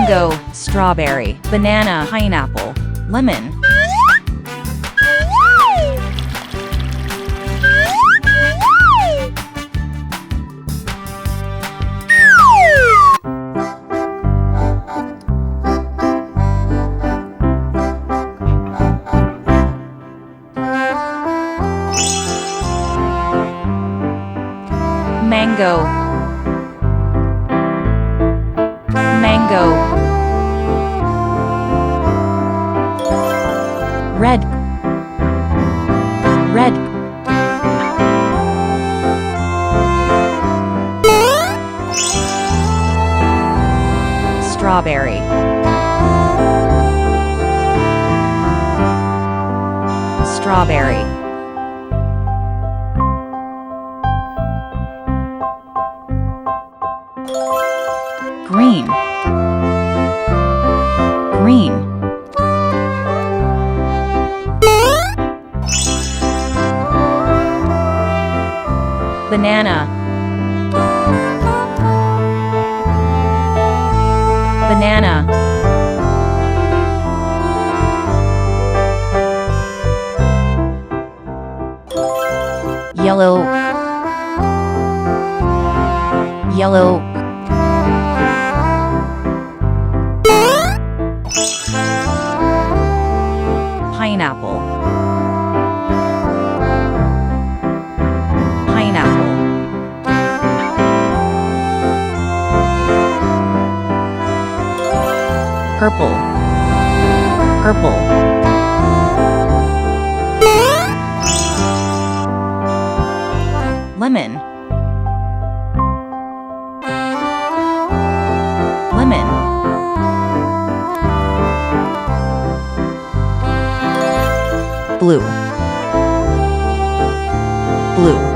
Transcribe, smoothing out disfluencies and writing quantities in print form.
mango, strawberry, banana, pineapple, lemon. Mango, mango. Red, red. Strawberry, strawberry. Green, green. Banana, banana. Yellow, yellow. Pineapple, pineapple. Purple, purple. Lemon, lemon. Blue, blue.